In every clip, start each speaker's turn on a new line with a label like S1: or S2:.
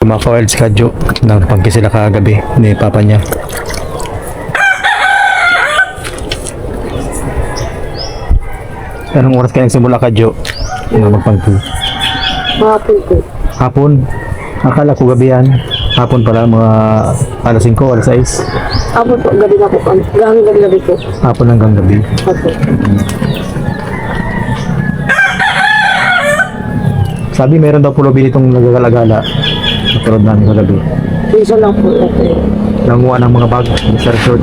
S1: mga ka-wild si Kadyo. Nagpangki sila kagabi ni papa niya. Anong oras kayo nagsimula, Kadyo? Magpangki.
S2: Hapon po.
S1: Hapon? Akala ko gabi yan. Hapon pala, mga alas 5, alas 6.
S2: Hapon po, gabi na po. Hanggang gabi po.
S1: Hapon hanggang gabi.
S2: Opo.
S1: Sabi meron daw pulubi ditong nagagalagala. Natulad namin kagabi.
S2: Minsan lang po. Okay.
S1: Nanguha ng mga bag, Mr. Short.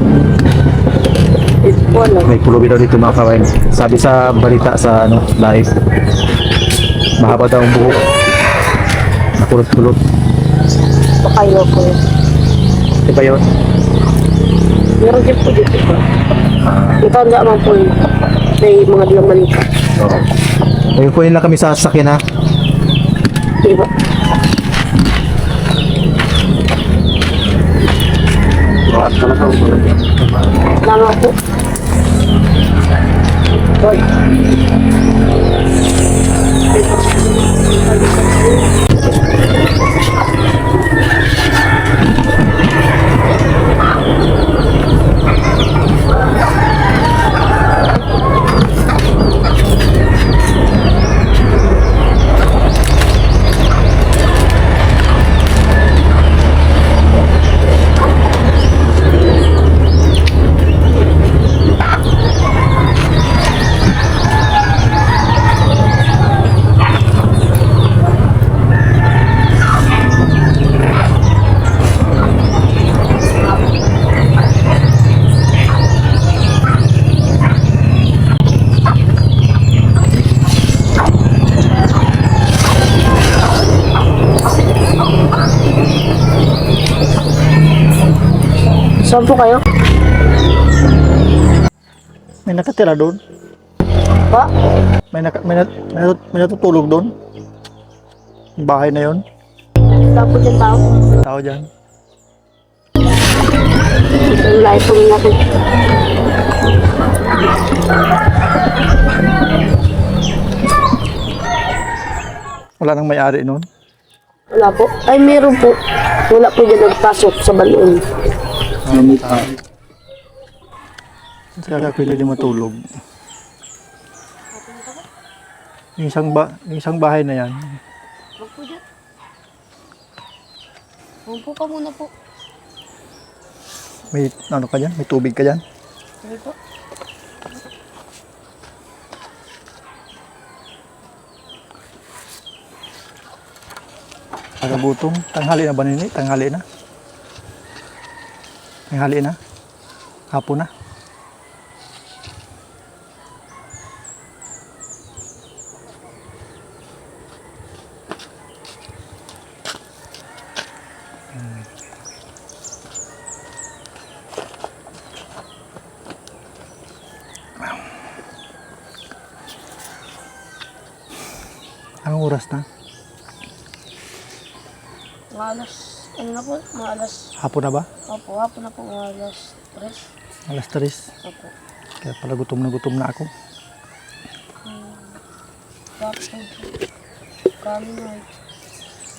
S2: It's po lang.
S1: May pulubi daw dito mga kawain. Sabi sa balita sa live. Mahaba daw ang buhok. Nakulot-kulot.
S2: Pakayo po.
S1: Diba yun?
S2: Meron din po dito po. Matanda man po yun. May mga dilang malita.
S1: Oo. Ayun, kunin lang kami sa sasakyan ha.
S2: Diba? Lama po. Hoy. Saan po kayo?
S1: May nakatira doon?
S2: Pa?
S1: May natutulog doon? Yung bahay na yun?
S2: Saan po dyan tao?
S1: Tao dyan?
S2: Ang lahat po natin.
S1: Wala nang may-ari noon?
S2: Wala po. Ay, meron po. Wala po dyan nagpasok sa balon.
S1: Kaya pwede din matulog. Yung isang bahay na yan.
S2: Huwag po dyan. Huwag po ka muna po.
S1: May ano ka dyan? May tubig ka dyan?
S2: Sige po.
S1: Pagkagutom. Tanghali na ba nini? Tanghali na? Tanghali na? Hapon na? Anong oras na?
S2: Mga alas, ano na po? Mga alas,
S1: Hapon na ba?
S2: opo, hapon na po, mga alas 3.
S1: Alas 3.
S2: Opo.
S1: Kaya pala gutom na ako.
S2: Tapos, kami na.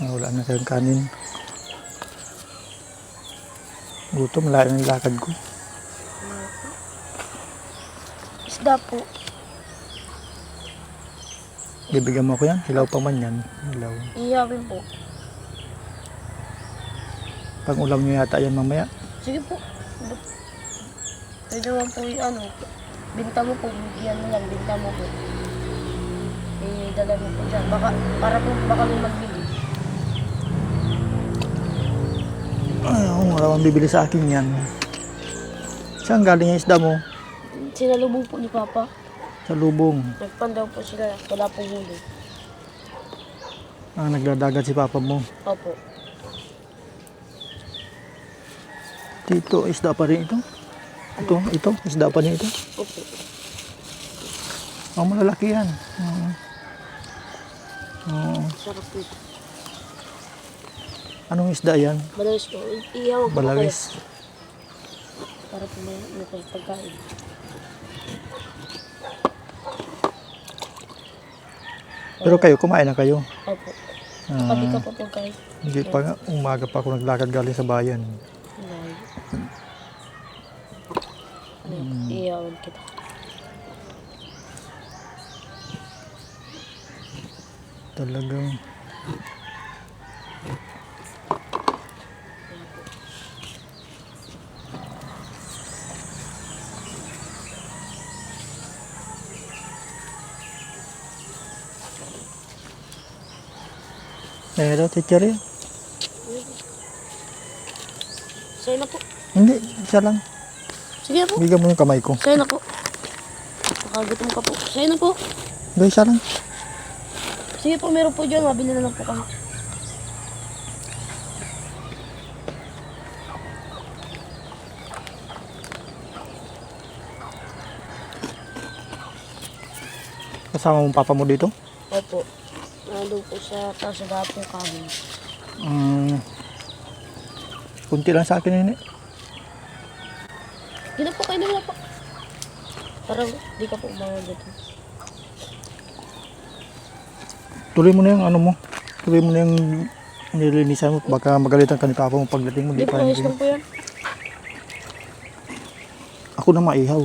S1: Wala na kayong kanin. Gutom, layo ng lakad ko.
S2: Isda po.
S1: Bibigyan mo ko yan. Hilaw pa man yan. Hilaw.
S2: Iyawin po.
S1: Pang ulam nyo yata yan mamaya.
S2: Sige po. Pwede naman po yung ano. Binta mo po. Bigyan mo lang. Binta mo po. Dala mo po dyan. Baka, para po baka may magbili.
S1: Ay, wala mang bibili sa akin yan. Saan galing yung isda mo?
S2: Sinalubong po ni Papa.
S1: Sa lubong.
S2: Nagpandaw po sila. Wala pong huli.
S1: Nagdadagat si papa mo.
S2: Opo.
S1: Dito, isda pa rin ito. Ito, isda pa rin ito.
S2: Opo.
S1: Malalaki yan.
S2: Sarap po.
S1: Anong isda yan?
S2: Balawis po. Iyaw po
S1: Balawis.
S2: kayo. Para po may pagkain.
S1: Pero kayo, kumain na kayo.
S2: Opo. Kapag ka po pagkain.
S1: Hindi pa nga, umaga pa ako naglakad galing sa bayan.
S2: Iyawan kita.
S1: Talagang ito, teacher yan.
S2: Sa'yo na po.
S1: Hindi, isa lang.
S2: Sige na po.
S1: Bigyan mo yung kamay ko.
S2: Sa'yo na po. Nakagutom ka po. Sa'yo na po.
S1: Hindi, isa lang.
S2: Sige po, meron po dyan. Mabili na lang po kami.
S1: Kasama mong papa mo dito?
S2: Opo. Nandun po sa taas sa dapong kami.
S1: Kunti lang sa akin yun eh.
S2: Hindi na po kayo na po. Para di ka po umangagutom.
S1: Tuloy mo na yung ano mo. Tuloy mo na yung nilinisan mo. Baka magalitan ka ni papa mo pagdating mo.
S2: Hindi po, ayos lang po yan.
S1: Ako na maihaw.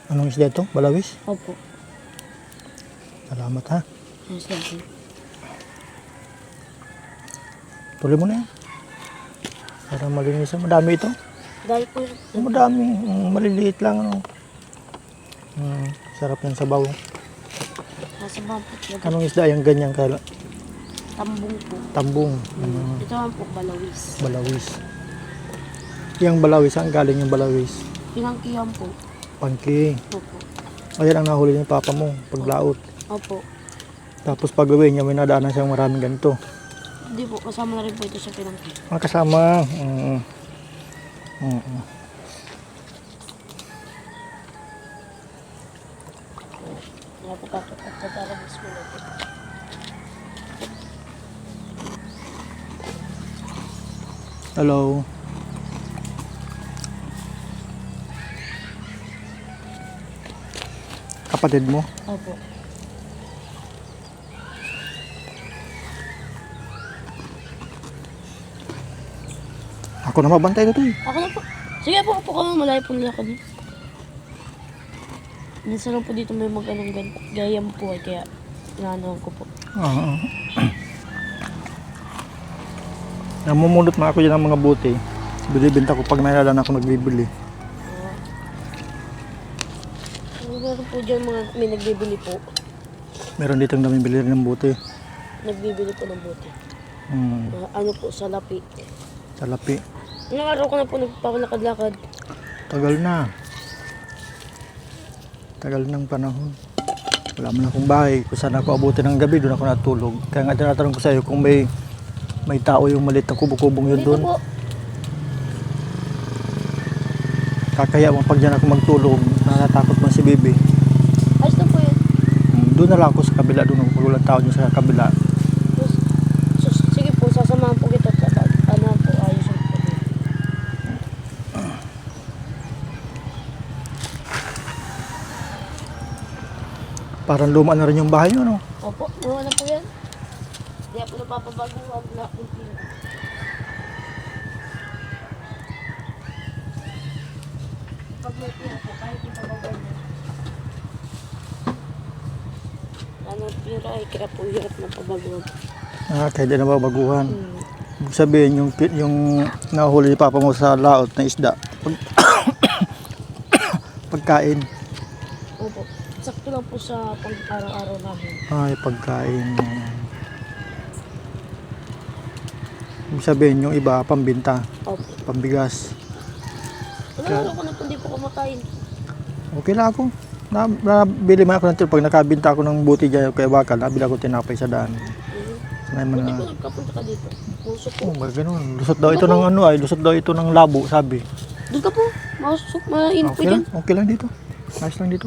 S1: Anong isda ito? Balawis?
S2: Opo.
S1: Salamat ha.
S2: Ayos lang po.
S1: Tuloy mo na yan. Para malinisan. Madami ito.
S2: Dahil po yun.
S1: Madami. Maliliit lang. Ano. Sarap yan sabaw.
S2: Nasa bampot.
S1: Anong isda yung ganyang kala?
S2: Tambong po.
S1: Tambong.
S2: Ito naman po, balawis.
S1: Balawis. Yung balawis, saan galing yung balawis?
S2: Pinangkihan po.
S1: Pangki.
S2: Opo.
S1: Ayan ang nahuli ni papa mo, paglaot.
S2: Opo.
S1: Tapos pag uwi niya, may nadaanan siyang maraming ganito.
S2: Hindi po, kasama na rin po ito sa pinangkihan.
S1: Ang kasama.
S2: Kaya po pagkakarabis ko na po.
S1: Hello. Kapatid mo?
S2: Opo.
S1: Ako na mabantay dito eh.
S2: Ako na po. Sige po, upo ka mo. Malayo po nila kami. Minsan lang po dito may mag-anong gayam po eh. Kaya inaanawan ko po.
S1: Namumulot na ako dyan ng mga buti. Binibenta ko pag nailalan ako nagbibili.
S2: Meron po dyan mga may nagbibili po.
S1: Meron ditong namibili rin ng buti.
S2: Nagbibili po ng buti.
S1: Hmm.
S2: Ano po, salapi.
S1: Salapi.
S2: Ilang araw ko na po nagpapalakad-lakad.
S1: Tagal na. Tagal ng panahon. Wala mo na akong bahay. Kung saan ako abutin ng gabi, doon ako natulog. Kaya nga tinatanong ko sa'yo kung may tao yung maliit na kubo-kubong yun
S2: Dito
S1: doon.
S2: po.
S1: Kakaya mo pag dyan ako magtulog, natatakot mo si Bibi.
S2: Ayos na po yun.
S1: Doon na lang ako sa kabila, doon ako walang tao dyan sa kabila.
S2: Sige po, sasamahan po kita. Ano po, ayos na po.
S1: Parang luma na rin yung bahay nyo, no?
S2: Opo, nawa na po yan. Hindi po napapabago ang lahat ng pino. Pag may pino po, kahit ipabago na. Ano, pino ay kaya po hirap na pabaguhan.
S1: Kaya di na babaguhan. Ibig sabihin, yung nahuli ni Papa mo sa laot na isda, pagkain.
S2: Opo, sakto lang po sa pang-araw-araw namin.
S1: Ay, pagkain. Ibig sabihin, yung iba, pambinta,
S2: Opo.
S1: pambigas.
S2: Ano ko na po, hindi po kumakain.
S1: Okay lang ako. Nabili man ako ng pag nakabinta ako ng buti dyan kay Bakal, nabili ako tinapay sa daan. Sanay man
S2: Hindi
S1: na.
S2: ko nagkapunta ka dito. Puso po.
S1: Ganun. Lusot daw ito ng ano ay, lusot daw ito ng labo, sabi.
S2: Doon ka po. Mainit po
S1: Okay
S2: dyan.
S1: lang, okay lang dito. Ayos lang dito.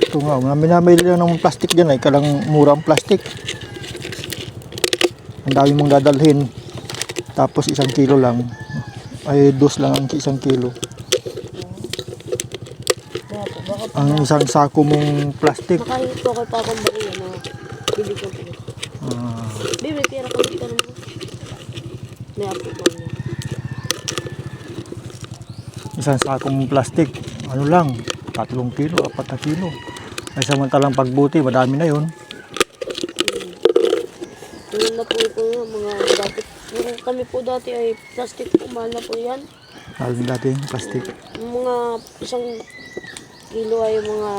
S1: Ito nga, minamili lang ng plastic dyan ay, kalang mura ang plastic. Ang dami mong dadalhin. Tapos 1 kilo lang. Ay, 2 lang ang 1 kilo. Ang isang sako mong plastic.
S2: Makahingi po kay Papang Barilla na bili ko po.
S1: Ah,
S2: Baby, may pera ko dito naman. May apo pa niya.
S1: isang sako mong plastic. Ano lang, 3 kilo, 4 na kilo. Ay samantalang pagbuti, madami na yun.
S2: Yun na po ito mga dati. Yung kami po dati ay plastic po, mahal na po yan.
S1: Lalo din dating plastic.
S2: Yung mga 1 kilo ay mga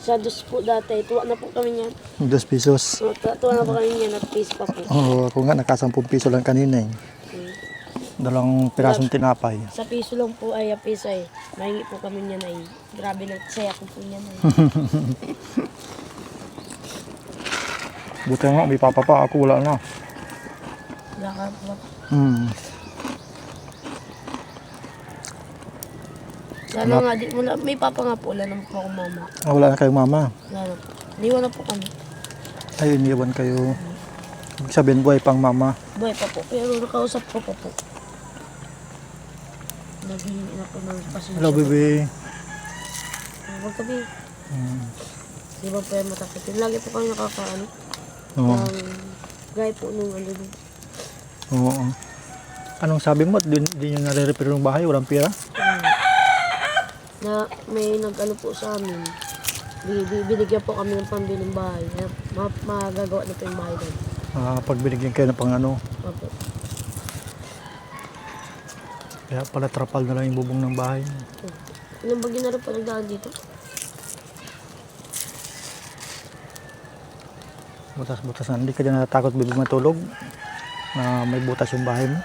S2: sa dos po dati. Tuwa na po kami niyan.
S1: 2 pesos.
S2: Tuwa na po kami niyan at piece pa po.
S1: Oo, ako nga naka 10 piso lang kanina eh.
S2: Mm.
S1: 2 pirasong tinapay.
S2: Sa piso lang po ay piso ay. Mahingi po kami niyan ay. Grabe na saya ko po niyan ay.
S1: Buti nga, may papa pa. Ako wala na.
S2: Wala ka po. Sana nga, wala, may papa nga po. Wala naman po akong mama.
S1: Ah, wala na kayong mama.
S2: Wala na po. Iniwan na po kami.
S1: Ay, iniwan kayo. Ibig sabihin, buhay pang mama.
S2: Buhay pa po. Pero nakausap ko pa po. Naghihingi na po ng pasensya.
S1: Hello, baby.
S2: Huwag kami. Di ba po yan matakot yun? Lagi po kami nakakaano.
S1: Oo.
S2: Gaya po nung ano dun.
S1: Oo. Anong sabi mo? Di nyo nare-repair ng bahay? Walang pera?
S2: Na may nag-ano po sa amin. Binigyan po kami ng pambiling bahay. Magagawa na po yung bahay doon.
S1: Pag binigyan kayo ng pang ano.
S2: Opo.
S1: Kaya pala trapal na lang yung bubong ng bahay.
S2: Ilang bagyo na rin po nagdaan dito.
S1: Butas-butas na. Hindi ka dyan natatakot bibig matulog na may butas yung bahay mo.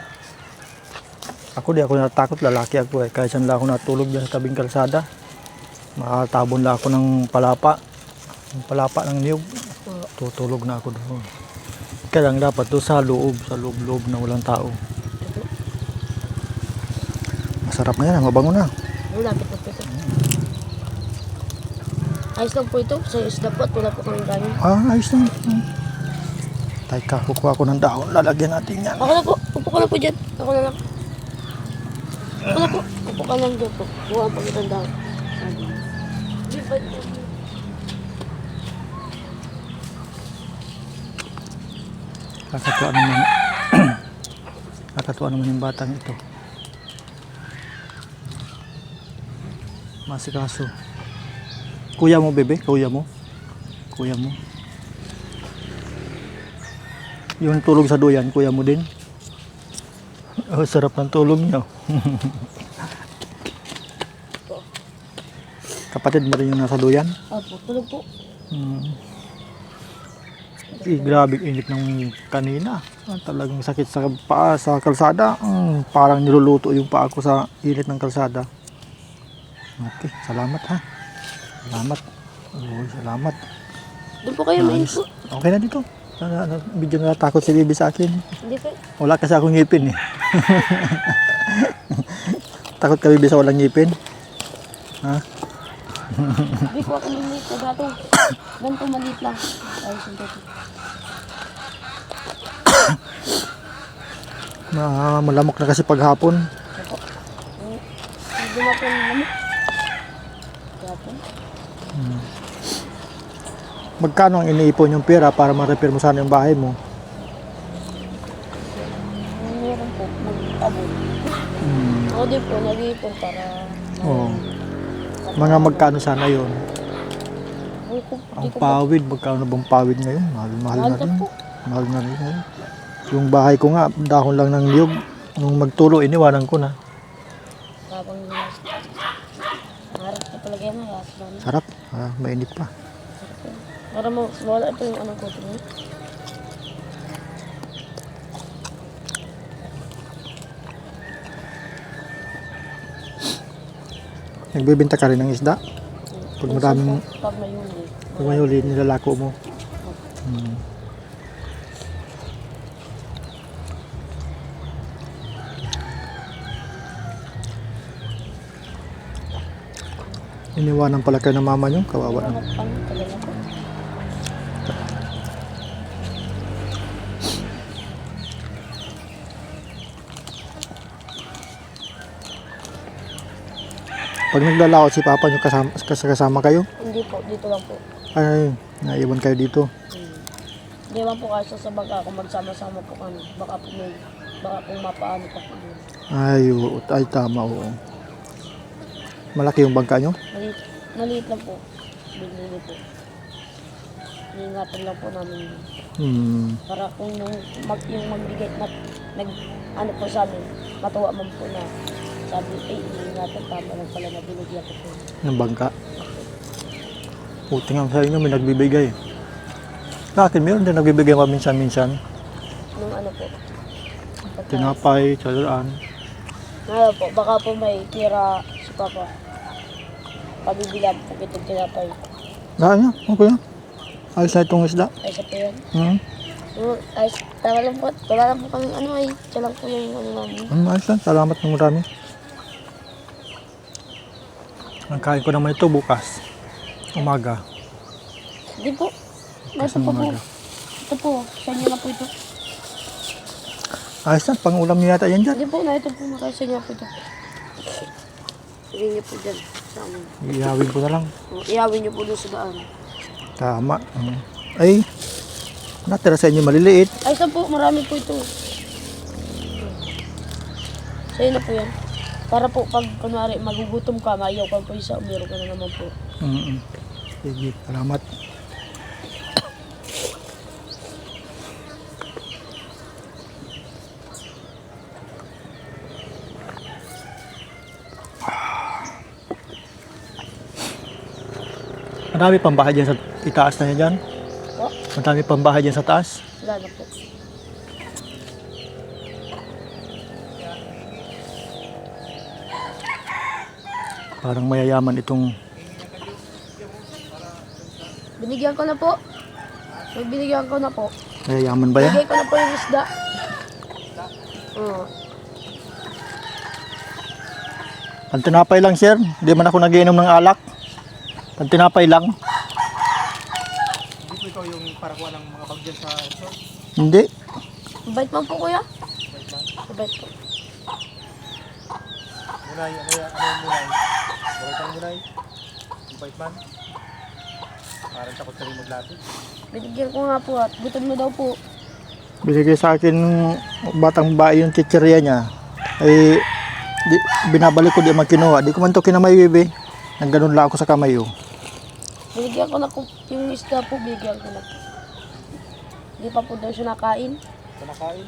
S1: Ako di ako natatakot, lalaki ako eh. Kahit saan lang ako natulog dyan sa tabing kalsada. Makatabon lang ako ng palapa. Yung palapa ng niyog. Tutulog na ako doon. Kaya lang dapat doon sa loob na walang tao. Masarap na yan, mabango na.
S2: Lapit na po ito. Ayos lang po ito. Sa isda po at wala po kami kanin.
S1: Ayos na. Teka, kukuha ko ng dahon. Lalagyan natin yan.
S2: Ako na po. Upo ka na po dyan. Ako na lang. Ako na po. Upo ka lang dyan po. Buha ang pagkatanda. Di ba?
S1: Kakatuwa naman. Kakatuwa naman yung batang ito. Masikaso. Kuya mo, bebe? Kuya mo? Kuya mo? Yung tulog sa duyan, kuya mo din? Oh, sarap ng tulog niya. Kapatid mo rin yung nasa duyan?
S2: Opo, tulog po.
S1: Grabe init ng kanina. Talagang sakit sa paa sa kalsada. Parang niluluto yung paa ko sa init ng kalsada. Okay, salamat ha. Salamat. Salamat.
S2: Doon po kayo main po.
S1: Okay na dito. Medyo natatakot si Bibi sa akin.
S2: Hindi po.
S1: Wala kasi akong ngipin eh. Takot ka Bibi sa walang ngipin? Ha?
S2: Hindi po ako maliit na gato. Ganito maliit lang. Ayos yung gato.
S1: Malamok na kasi paghapon.
S2: Hindi mo po nalamok. Gato.
S1: Magkano ang iniipon yung pera para ma-repair mo sana yung bahay mo?
S2: Meron po. Mag-abot. Ako din po, nag-iipon para...
S1: Oo. Mga magkano sana yun? Ang pawid, magkano na bang pawid ngayon? Mahal na rin. Mahal na rin ngayon. Yung bahay ko nga, dahon lang ng niyog. Nung magtulo, iniwanan ko na.
S2: Tapang harap na talaga yan.
S1: Sarap. Mainit pa.
S2: Para mawala ito yung anong koto niya.
S1: Nagbibenta ka rin ng isda? Pag maraming...
S2: Pag may huli.
S1: Pag may huli, nilalako mo. Iniwanan pala kayo ng mama nyo? Kawawa naman. Pag naglalakad si Papa nyo, kasama kayo?
S2: Hindi po, dito lang po.
S1: Ay, naiwan kayo dito.
S2: Hindi man po kasi sa bangka kung magsama-sama po kami. Baka po mapaano pa po yun.
S1: Ay, oo, ay tama, oo. Malaki yung bangka nyo?
S2: Maliit lang po. Bigli po. Iingatan lang po namin yun. Para kung yung magbigay ano po sa amin, matuwa man po na sabi, iingatan tama lang pala na binigyan ko po.
S1: Ng bangka? Buti nga sa inyo, may nagbibigay. Sa akin, meron din nagbibigay minsan-minsan.
S2: Nung ano po.
S1: Tinapay, tsalaan.
S2: Ngayon po, baka po may tira si Papa. Pabibilan po itong tinapay.
S1: Daan niya, okay na. Ayos na itong isda.
S2: Ay, sa po yan. Ay, tama lang po. Wala lang po kami ano ay. Siya lang po yung ano namin.
S1: Ayos lang, salamat ng marami. Ang kain ko naman ito bukas. Umaga.
S2: Hindi po. Ito po po. Ito po. Sa inyo na po ito.
S1: Ayos lang, pang-ulam niyo yata yan dyan.
S2: Hindi po na ito po. Makasa niya po ito. Sige niyo po dyan. Sa amin.
S1: Ihawin ko na lang.
S2: Ihawin niyo po doon sa daan.
S1: Tama. Ay, natira sa inyo maliliit.
S2: Ay, ito po. Marami po ito. Sa inyo na po yan. Para po pag kunwari magugutom ka, mayaw ka po isa, meron ka na naman po.
S1: Sige, salamat. Marami pang bahay dyan sa itaas na yan dyan.
S2: O,
S1: Marami pang bahay dyan sa taas.
S2: wala na po.
S1: Parang mayayaman itong
S2: Binigyan ko na po. May binigyan ko na po.
S1: mayayaman ba yan?
S2: Bigay ko na po yung isda. Oo.
S1: Pantinapay lang, sir. Hindi man ako nagiinom ng alak. Pantinapay lang.
S3: Hindi po ikaw yung parakuha ng mga bag dyan sa resort?
S1: Hindi.
S2: Mabait man po kuya. Mabait po.
S3: Munay, ano yung munay? Bawal kang munay? Mabait man? Parang takot ka rin maglatid.
S2: Binigyan ko nga po at gutom na daw po.
S1: Binigay sa akin ng batang bae yung chichirya niya. Ay, binabalik ko, di man kinuha. Di ko man ito kinamay, bebe. Nagganon lang ako sa kamay, oh.
S2: Binigyan ko na po yung isda po. Binigyan ko na po. Hindi pa po daw siya nakain.
S3: Kumakain?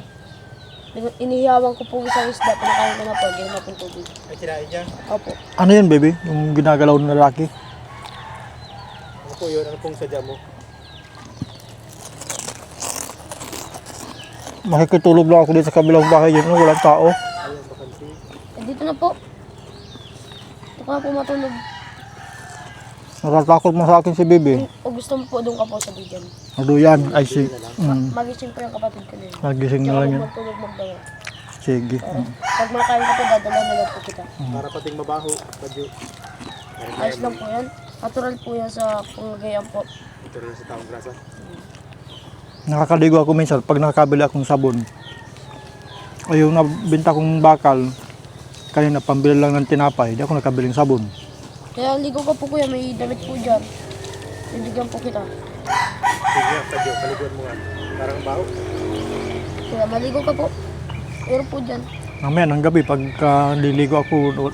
S2: Inihiyawan ko po isang isda. Pinakain ko na po. Ganoon na po yung tubig.
S3: Ay, kinain niya?
S2: Opo.
S1: Ano yun, bebe? Yung ginagalaw ng lalaki?
S3: Ano po yun? Ano pong sadya mo?
S1: Makikitulog lang ako dito sa kabilang bahay yun, walang tao.
S3: Ayun, bakansi.
S2: Eh, dito na po. Ito ka po matulog.
S1: Natatakot mo sa akin si bebe.
S2: O gusto mo po doon ka po sa bigyan.
S1: Ano yan? Ay,
S2: Magising po yung kapatid ko na yun.
S1: nagising na
S2: Tsaka
S1: lang
S2: po
S1: yun.
S2: magtulog magdawa.
S1: Sige.
S2: Pag makain ka po, dadala na lang po kita.
S3: Para pating mabaho. Badyo.
S2: Ayos lang po yan. Natural po yan sa panglagayan po.
S3: Ito rin sa taong grasa.
S1: Nakakaligo ako minsan pag nakakabili akong sabon. O yung nabinta kong bakal, kanina pambili lang ng tinapay, di ako nakabiling sabon.
S2: Kaya ligo ka po kuya, may damit po dyan. Bibigyan po kita.
S3: Sige nga, badyo. Paliguan mo nga. Parang baho.
S2: Kaya maligo ka po. Meron po dyan.
S1: Mamaya ng gabi, pagka nililigo ako,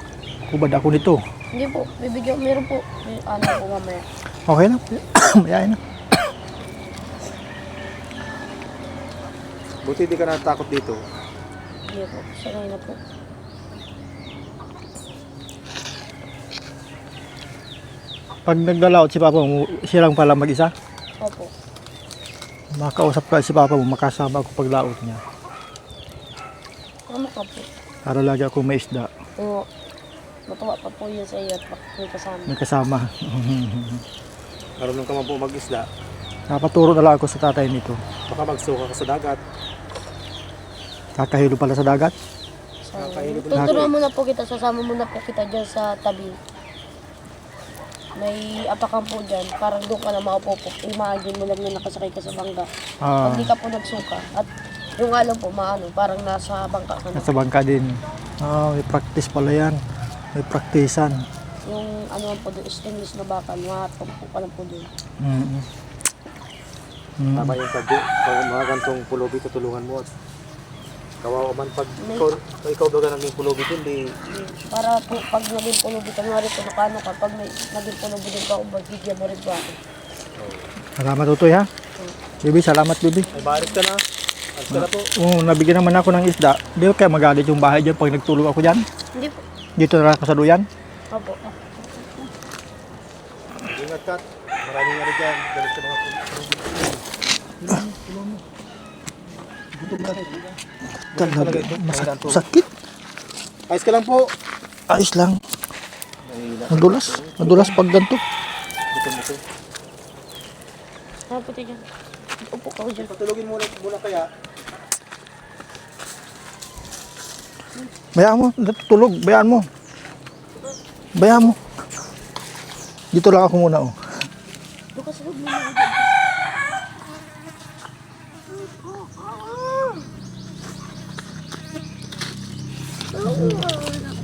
S1: kubad ako nito.
S2: Hindi po, bibigyan, meron po. May ano po mamaya.
S1: Okay na. Mayayain na.
S3: Buti di ka natakot dito.
S2: Hindi po, sanay na po.
S1: Pag naglalaot si Papa mo, siya lang pala mag-isa.
S2: Opo.
S1: Makausap ka si Papa mo, makasama ako pag laot niya.
S2: Tama ka po.
S1: Para lagi ako may isda.
S2: Oo. Matuwa pa po yun sa iyo at may kasama.
S1: May kasama.
S3: Marunong ka man po mag-isda.
S1: Napaturo na lang ako sa tatay nito.
S3: Baka magsuka ka sa dagat.
S1: Kakahilo pala sa dagat.
S2: So,
S3: Nakakainip na
S2: tuturuan mo na po kita, sasama mo na po kita dyan sa tabi. May apakan po dyan, parang doon ka na maupo po. Imagine mo lang na nakasakay ka sa bangka.
S1: Ah,
S2: Pag di ka po nagsuka. At yung alam po, maano, parang nasa bangka ka na.
S1: nasa bangka din. Ah, may practice pala yan. May praktisan.
S2: Yung ano po doon, stainless na bakal, matagpo ka lang po doon.
S1: Mm. Mm.
S3: Tama yung tagyo. Pag mga gantong pulubi, tutulungan mo. At kawawa man pag ikaw baga naging pulubi din, di
S2: Para po pag naging pulubi ka nga rin po nakano ka, pag may naging pulubi din pa ako, bigyan mo rin po ako.
S1: Salamat Tutoy ha. Bibi, salamat Bibi.
S3: ay maaris ka na. Alis ka na po.
S1: Oo, nabigyan naman ako ng isda. Di ba kaya magalit yung bahay dyan pag nagtulog ako dyan?
S2: Hindi po.
S1: Dito na ako sa duyan.
S2: Opo.
S3: Ingat ka. Maraming ano dyan. Galit sa mga
S1: Talaga, sakit.
S3: ayos ka lang po.
S1: Ayos lang. Madulas. Madulas pag ganito.
S3: Buto-buto.
S2: Ah, puti dyan. Upo ka ko dyan.
S3: Patulogin muna kaya.
S1: Bayaan mo. Tulog. Bayaan mo. Bayaan mo. Dito lang ako muna oh.
S2: Bukas sa loob mo na.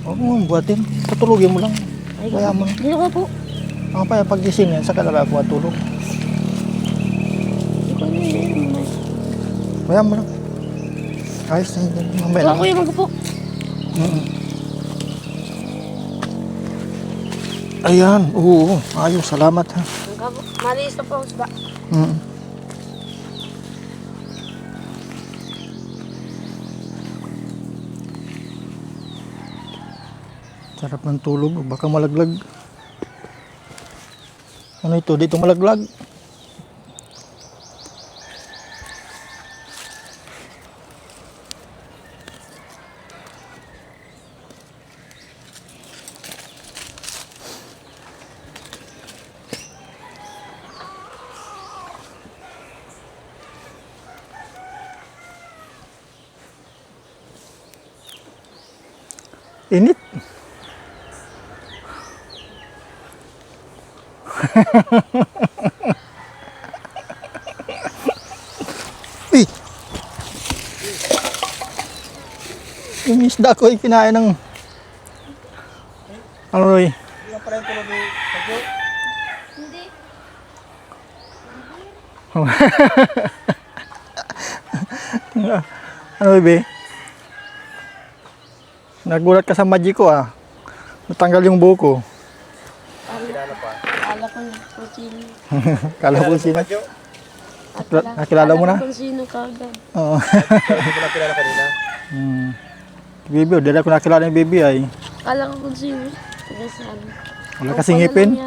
S1: Oo, buhatin. Patulogin mo lang. Bayaan mo.
S2: Dito ka po.
S1: Ang pa pag gising yan, saka lang ako matulog.
S2: Dito ka na yun.
S1: Bayaan mo lang. Ayos na yun. Mamaya
S2: Ito
S1: lang.
S2: kuya, magpo.
S1: Ayan, oo. Ayos, salamat ha.
S2: Maliis na po ang isda.
S1: Mm. Sarap ng tulog, baka malaglag. Ano ito? Dito malaglag. Init. Uy! Yung isda ko ay kinain ng... Ano Roy?
S3: Hindi lang pala yung pulubi. Tagyo.
S2: Hindi.
S1: Ano Bebe? Nagulat ka sa magic ko ah. Natanggal yung buko.
S3: Kilala pa.
S2: Akala ko kung sino.
S1: Kala ko sino.
S3: Tagyo.
S1: Nakilala mo na?
S2: Akala ko kung sino kagad.
S1: Oo.
S3: Hindi mo lang kilala kanina.
S1: Bibi, dala ko nakilala yung Bibi ay.
S2: Akala ko kung sino. Taga saan.
S1: Wala kasing ngipin.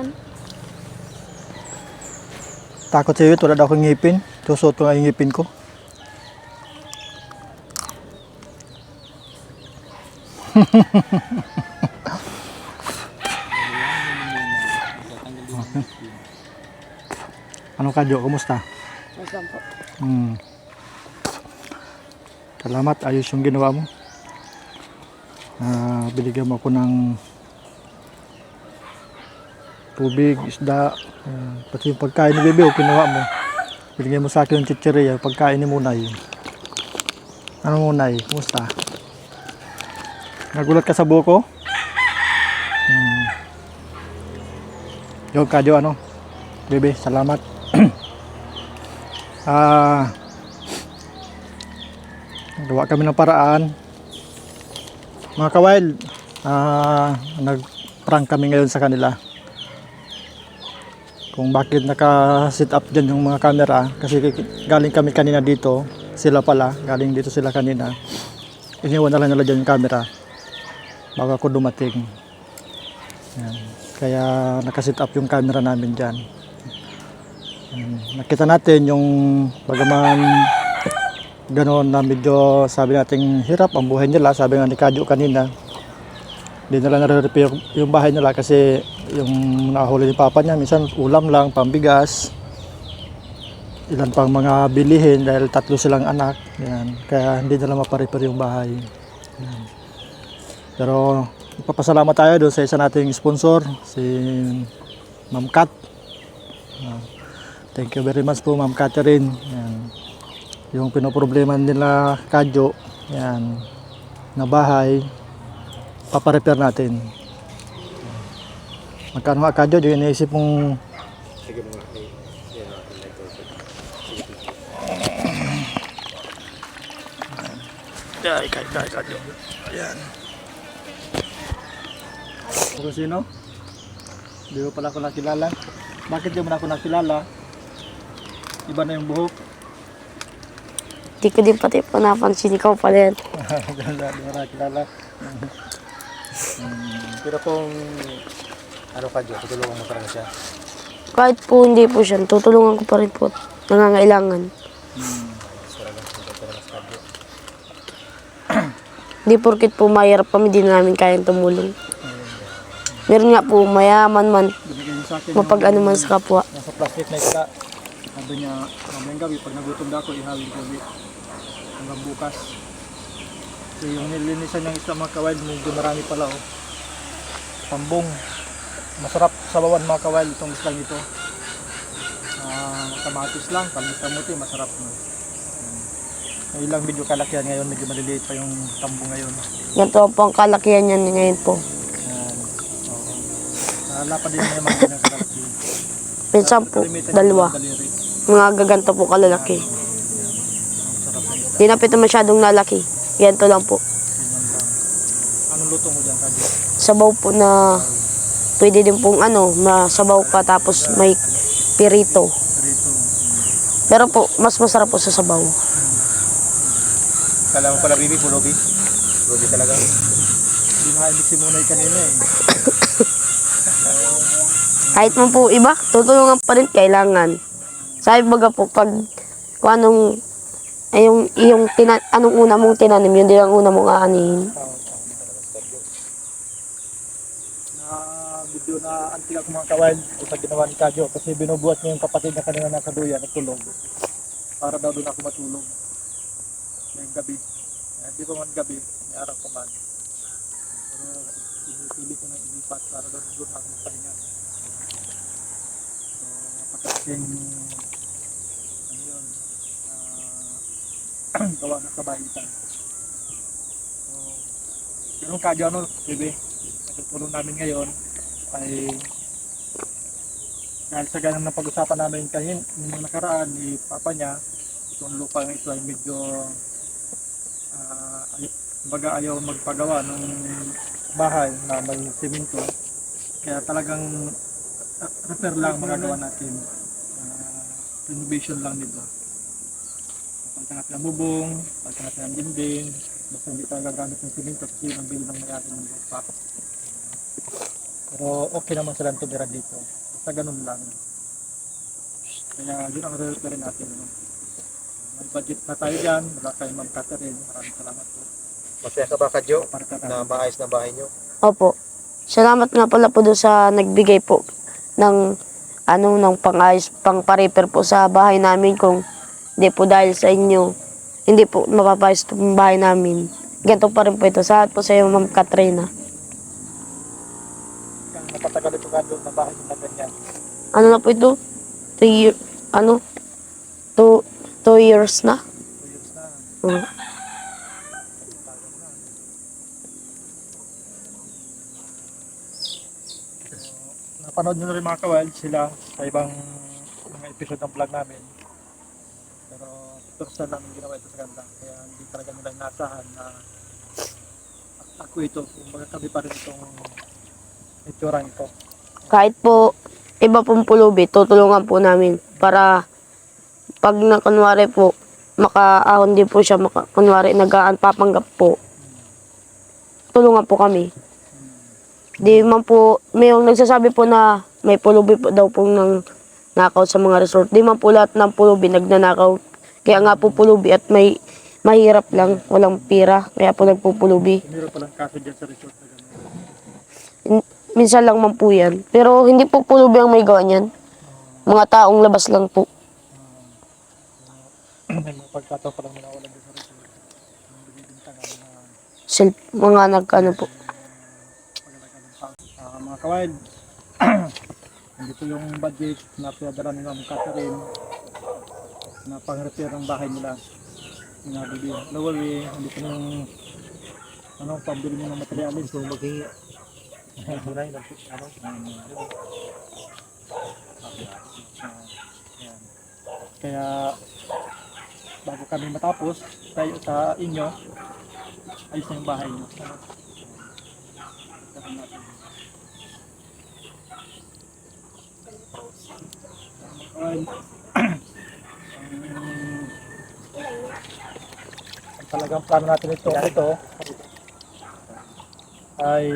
S1: Takot sa'yo, wala daw akong ngipin. Susot ko nga yung ngipin ko. Ano ka, Jo? Kumusta?
S2: Nasaan po?
S1: Salamat, ayos yung ginawa mo. Binigyan mo ako ng tubig, isda, pati yung pagkain ni Bebe, kinuha mo. Binigyan mo sa akin yung chichirya, pagkain ni Munay. Ano Munay? Kumusta? Nagulat ka sa buko? Yung ka, Jo, ano? Bebe, salamat. Gawa kami ng paraan. Mga kawail, nag-prank kami ngayon sa kanila. Kung bakit naka-sit up dyan yung mga camera. Kasi galing kami kanina dito. Sila pala, galing dito sila kanina. Iniwan na lang nila dyan yung camera bago ako dumating. Yan. Kaya naka-sit up yung camera namin dyan. Nakita natin yung bagaman ganoon na medyo sabi natin hirap ang buhay nila. Sabi nga ni Kadyo kanina, hindi nila nare-repair yung bahay nila kasi yung nahuli ni Papa niya minsan ulam lang, pambigas, ilan pang mga bilihin dahil 3 silang anak. Yan. Kaya hindi nila maparepair yung bahay. Yan. Pero ipapasalamat tayo doon sa isa nating sponsor, si Ma'am Kat. Thank you very much po Ma'am Catherine. Yan. Yung pinoproblema nila Kadyo, yan, na bahay, paparepair natin. Magkano nga kadyo, yung iniisip mong
S3: Sige mga ay. Yan ang like ko.
S1: Kay kadyo. Ayan. Kung sino? Di mo pala ako nakilala. Bakit di mo na ako nakilala? Iba na yung buhok.
S2: Di ko din pati po napansin, ikaw pala yan.
S1: Ganda, di mo nakilala.
S3: Pero kung ano ka dyan, tutulungan mo talaga siya.
S2: Kahit po hindi po siya, tutulungan ko pa rin po. Nangangailangan.
S3: Talaga, talaga sa kadyo.
S2: Di porkit po mahirap kami, di namin kayang tumulong. Meron nga po, mayaman man,
S1: Binigay niya sa akin
S2: mapag-ano man sa kapwa.
S1: nasa plastic na isda. Sabi niya, mamayang gabi, pag nagutom na ako, ihawin ko ulit. Hanggang bukas. So yung nilinisan niyang isda mga kawild, medyo marami pala oh. Pambong. Masarap sabawan mga kawild itong islang ito. Kamatis lang, kamuti, masarap. Ngayon lang medyo kalakihan ngayon, medyo maliliit pa yung tambong ngayon.
S2: Ganito po ang kalakihan niyan ngayon po.
S1: Yan. Oo. Nalapad din naman yung mga kalaki.
S2: Minsan po, dalawa. Mga gaganto po kalalaki.
S1: Masarap na isda.
S2: Di na po ito masyadong lalaki. Ganito lang po.
S1: Ganyan lang. Anong luto mo dyan, Kadyo?
S2: Sabaw po na pwede din pong masabaw pa tapos may pirito.
S1: Rito.
S2: Pero po, mas masarap po sa sabaw.
S3: Kala mo pala bibi, pulobi. Pulobi talaga.
S1: Hindi nakaibig si Munay kanina eh.
S2: Kahit man po iba, tutulungan pa rin kailangan. Sabi baga po, pag kung anong, ay anong una mong tinanim, yun din ang una mong aanihin.
S1: Video na antik ako mga kawain sa ginawa ni Kadyo kasi binubuhat niya yung kapatid na kanina nasa duyan at tulog para daw doon ako matulog ngayong gabi. Hindi pa man gabi, may araw pa man, pero pinipili ko na ilipat para daw doon ako magpahinga. So napakasing ano yun, gawa ng kabaitan. So yung Kadyo bebe, natutulong namin ngayon ay dahil sa ganang napag-usapan namin kahin nung nakaraan ni Papa niya, itong lupa ng ito ay medyo baga ayaw magpagawa ng bahay na may simento, kaya talagang repair lang magagawa natin, renovation lang nito. Pagka natin ang bubong, pagka natin ang dinding, basta hindi tayo gagamit ng simento kasi ang bilang mayari ng lupa. Pero okay naman silang tumira dito. Basta ganun lang. Kaya yun ang re-repair natin. No? May budget na tayo dyan. Wala kay Ma'am Catherine. Maraming salamat po.
S3: Masaya ka ba, Kadyo?
S1: Para ka
S3: Na maayos na bahay nyo?
S2: Opo. Salamat nga pala po doon sa nagbigay po ng ng pang-ayos, pang-pa-repair po sa bahay namin. Kung hindi po dahil sa inyo, hindi po mapapayos itong bahay namin. Ganito pa rin po ito. Salamat po sa iyo, Ma'am Katrina.
S1: kang napatagal ito ka doon na bahay na ganyan.
S2: Ano na po ito? 2 years na.
S1: 2 years na.
S2: Mm.
S1: Napanood nyo na rin mga kawild sila sa ibang mga episode ng vlog namin. Pero personal namin ginawa ito sa ganda. Kaya hindi talaga nila inasahan na ako ito. Kumbaga kami pa rin itong itsura ito.
S2: Kahit po iba pong pulubi, tutulungan po namin para pag na kunwari po makaahon din po siya, kunwari papanggap po, tulungan po kami. Di man po, may yung nagsasabi po na may pulubi po daw pong nang nakaw sa mga resort. Di man po lahat ng pulubi nagnanakaw. Kaya nga po pulubi at may mahirap lang, walang pira, kaya po nagpupulubi.
S1: Meron palang kaso dyan sa resort na gano'n.
S2: Minsan lang man po yan. Pero hindi po pulubi ang may gawa niyan. Mga taong labas lang po.
S1: May mga pagkataon palang minawalan dyan sa resort. Ang binibintangan na
S2: Mga nagkano po.
S1: mga kawain. Nandito yung budget na pinadala ni Ma'am Catherine na pang-repair ng bahay nila. Sinabili. Lawal eh, nandito yung pambili mo ng materialis.
S3: So, maghingi. Gunay, ano? Ayan. Kaya bago kami matapos tayo sa inyo, ayos na yung bahay nyo. Ano? Tignan natin. Well, ang talagang plano natin ito ay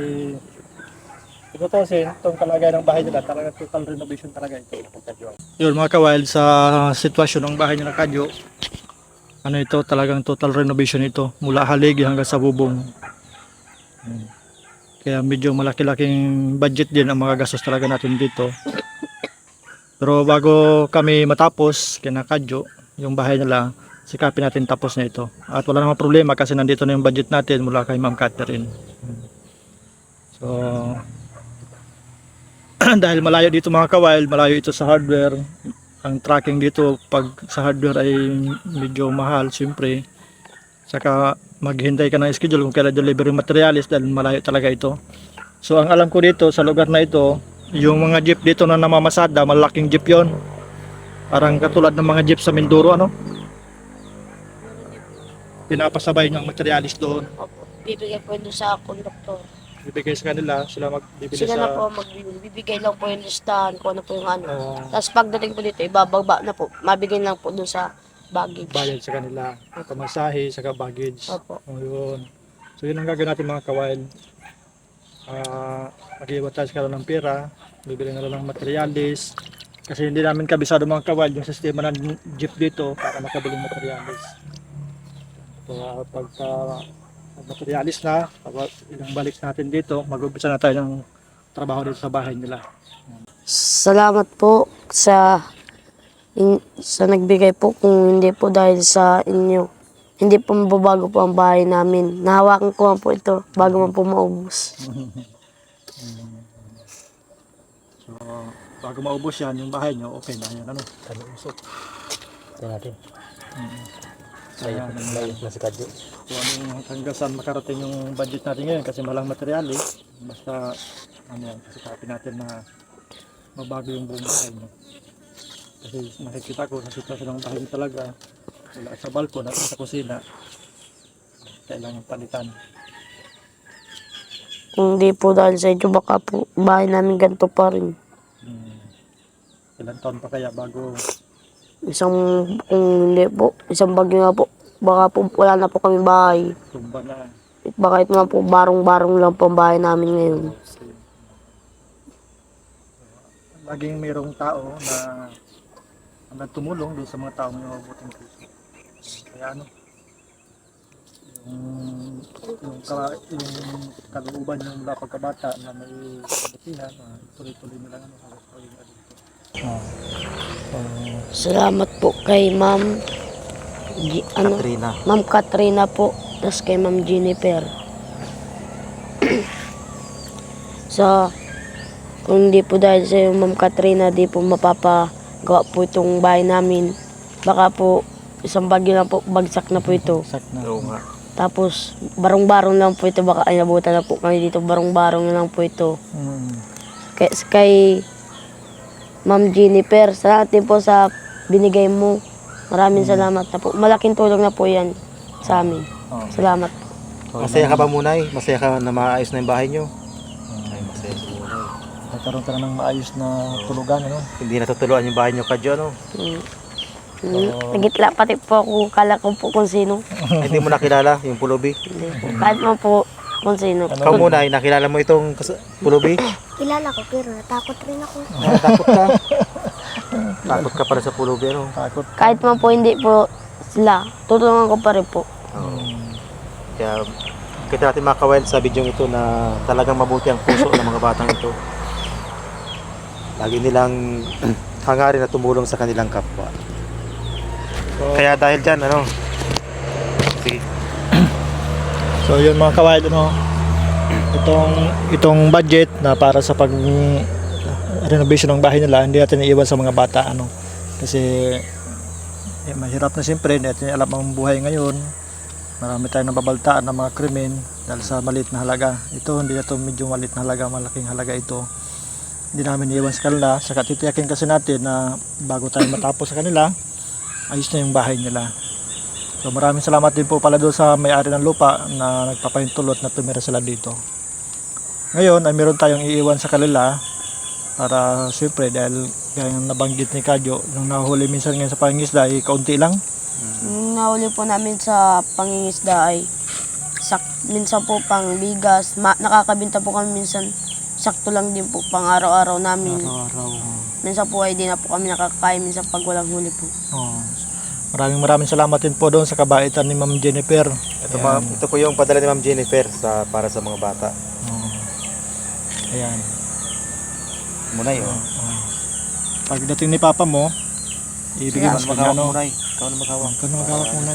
S3: tutusin itong kalagayan ng bahay nila, talagang total renovation talaga ito. Yun mga kawild, sa sitwasyon ng bahay nila Kadyo, ano ito, talagang total renovation ito mula haligi hanggang sa bubong. Kaya medyo malaki-laking budget din ang mga gastos talaga natin dito. Pero bago kami matapos kina Kadyo, yung bahay nila, sikapin natin tapos na ito. At wala namang problema kasi nandito na yung budget natin mula kay Ma'am Catherine. So, dahil malayo dito mga kawild, malayo ito sa hardware. Ang tracking dito pag sa hardware ay medyo mahal siyempre. Saka maghintay ka ng schedule kung kailan delivery materials dahil malayo talaga ito. So ang alam ko dito sa lugar na ito, yung mga jeep dito na namamasada, malaking jeep yon. Parang katulad ng mga jeep sa Mindoro, ano? Pinapasabay ng materialis doon.
S2: Opo. Bibigay po yun sa konduktor.
S3: Bibigay sa kanila, sila magbibili
S2: Sila
S3: sa...
S2: na po magbibigay lang po yung listahan kung ano po yung ano.
S3: Oo.
S2: Tapos pagdating po dito, ibababa na po. Mabigay lang po dun sa baggage.
S3: Bayad sa kanila, pamasahe, saka baggage.
S2: Opo.
S3: O yun. So yun ang gagawin natin mga kawild. Mag-iwan tayo karon ng pera, bibili na lang ng materialis. Kasi hindi namin kabisado mga kawild yung sistema ng jeep dito para makabili ng materialis. So pagka materialis na, ilang balik natin dito, mag-umpisa na tayo ng trabaho dito sa bahay nila.
S2: Salamat po sa nagbigay po, kung hindi po dahil sa inyo. Hindi po mababago po ang bahay namin. Nahawakan ko lang po ito bago man po maubos.
S3: So bago maubos yan, yung bahay nyo, okay na yan. Ano?
S1: Kami usok. Ito natin.
S3: Kaya
S1: Layot na si Kadyo.
S3: kung anong hanggang saan makarating yung budget natin ngayon kasi malang materialis, basta ano yan, sikapin natin na mabago yung buong bahay nyo. Kasi nakikita ko sa sitwasyon ng bahay nyo talaga, wala sa balkon at sa kusina, kailangan palitan.
S2: Kung hindi po dahil sa inyo, baka po bahay namin ganito pa rin.
S3: Ilang taon pa kaya bago
S2: Kung hindi po, isang bagyo nga po, baka po wala na po kami bahay.
S3: tumba na?
S2: Baka ito nga po, barong-barong lang po ang bahay namin ngayon.
S3: Laging mayroong tao na nagtumulong doon sa mga tao may mabuting puso. Kaya ano, yung kalooban yung mula pagkabata na may kabutihan, tuloy-tuloy nila ano, halos kayo na dito.
S2: Salamat po kay Ma'am
S1: Katrina.
S2: Ma'am Katrina po, tapos kay Ma'am Jennifer. So, kung hindi po dahil sa iyo, Ma'am Katrina, di po mapapagawa po itong bahay namin. Baka po, isang bagyo lang po, bagsak na po ito.
S1: Sakna. Oo nga.
S2: Tapos, barong-barong lang po ito. Baka inabutan na po kami dito. Barong-barong lang po ito. Kay Ma'am Jennifer, salamat din po sa binigay mo. Maraming salamat na po. Malaking tulong na po yan sa amin. Salamat po.
S4: Masaya ka ba Munay? Masaya ka na maayos na yung bahay nyo? Ay, masaya si Munay.
S3: Nagkaroon ka na ng maayos na tulugan, ano?
S4: Hindi natutuluan yung bahay nyo Kadyo, no?
S2: Nagitla pati po ako, kala ko po kung sino.
S4: Ay, hindi mo nakilala yung pulubi?
S2: Hindi po. Kahit mo po kung sino.
S4: Ikaw Munay, nakilala mo itong pulubi?
S5: Kilala ko pero natakot rin ako.
S4: Takot ka? Takot ka para sa pulubi, ano?
S3: Takot.
S2: Kahit man po hindi po sila, tutulungan ko pa rin po.
S4: Kaya kita natin mga kawild sa video ito na talagang mabuti ang puso ng mga batang ito. Lagi nilang hangarin na tumulong sa kanilang kapwa. Kaya dahil dyan, ano? Sige.
S3: So yun mga kawaid, ano, itong budget na para sa pag renovation ng bahay nila, hindi natin iiwan sa mga bata, ano, kasi mahirap na siyempre, hindi natin alam ang buhay ngayon, marami tayong nababaltaan ng mga krimen, dahil sa maliit na halaga. Ito hindi na to medyo maliit na halaga, malaking halaga ito. Hindi namin iiwan sa kanila, saka titiyakin kasi natin na bago tayo matapos sa kanila, ayos na yung bahay nila. So maraming salamat din po pala doon sa may-ari ng lupa na nagpapahintulot na tumira sila dito. Ngayon ay meron tayong iiwan sa kanila para siyempre dahil gaya ng nabanggit ni Kadyo, nung nahuli minsan ngayon sa pangingisda ay kaunti lang.
S2: Yung nahuli po namin sa pangingisda ay minsan po pang bigas, nakakabinta po kami minsan, sakto lang din po pang araw-araw namin.
S3: Araw-araw.
S2: Minsan po ay di na po kami nakakain, minsan pag walang huli po.
S3: Oh. Maraming salamat din po doon sa kabaitan ni Ma'am Jennifer.
S4: Ito po yung padala ni Ma'am Jennifer para sa mga bata.
S3: Oh. Ayan.
S4: Munay, oh.
S3: Oh. Pagdating ni Papa mo, ibigay mo sa kanya, no?
S4: Munay. Ikaw na maghawak.
S3: Ikaw na maghawak muna.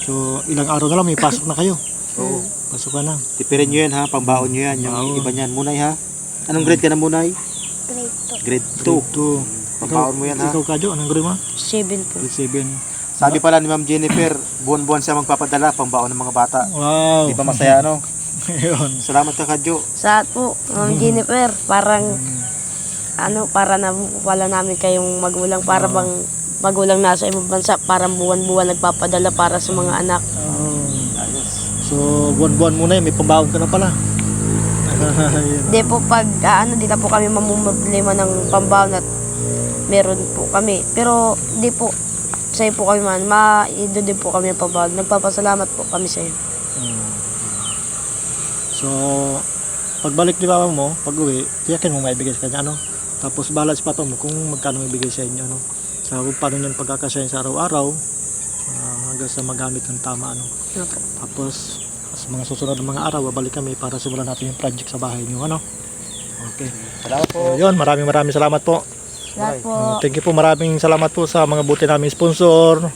S3: So, ilang araw na lang, may pasok na kayo.
S4: Oo.
S3: Pasok ka na.
S4: Tipirin nyo yan ha, pambaon nyo yan. Yung
S3: Oo.
S4: iba niyan, Munay ha. Anong grade ka na, Munay?
S5: Grade 2.
S4: Grade 2. Pambaon mo yan ha.
S3: Ikaw, Kadyo, anong grade mo?
S2: 7 po.
S3: Grade 7.
S4: Sabi pala ni Ma'am Jennifer, buwan-buwan siya magpapadala pambaon ng mga bata.
S3: Wow.
S4: Di ba masaya, no?
S3: Ayun.
S4: Salamat ka, Kadyo.
S2: Sa po, Ma'am Jennifer, parang para na wala namin kayong magulang, para bang magulang nasa ibang bansa, parang buwan-buwan nagpapadala para sa mga anak.
S3: So, buwan-buwan muna may pambaon ka na pala. Ayun.
S2: Di po pag di na po kami mamumroblema ng pambaon at meron po kami. Pero di po, sa'yo po kami maido din po kami ng pambaon. Nagpapasalamat po kami sa'yo.
S3: So, pagbalik ni Papa mo, pag uwi, tiyakin mo maibigay sa kanya, ano? Tapos bahala si Papa mo kung magkano ibigay sa inyo, ano? Sa kung paano nyo pagkakasayin sa araw-araw, hanggang sa magamit ng tama, ano?
S2: Opo.
S3: Tapos, sa mga susunod ng mga araw, babalik kami para simulan natin yung project sa bahay nyo, ano? Okay.
S4: Salamat po.
S3: So, yun, maraming salamat po.
S2: Lahat po.
S3: Thank you po, maraming salamat po sa mga buti namin sponsor. Na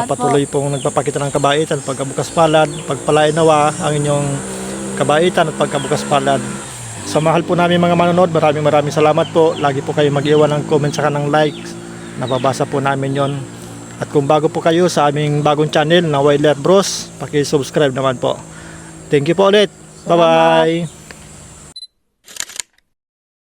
S2: Lahat po.
S3: patuloy pong nagpapakita ng kabaitan, pagkabukas palad, pagpalain nawa ang inyong kabaitan at pagkabukas palad. Sa mahal po namin mga manonood, maraming salamat po. Lagi po kayo mag-iwan ng comment saka ng likes. Nababasa po namin yon. At kung bago po kayo sa aming bagong channel na Wyler Bros, paki-subscribe naman po. Thank you po ulit. Bye-bye.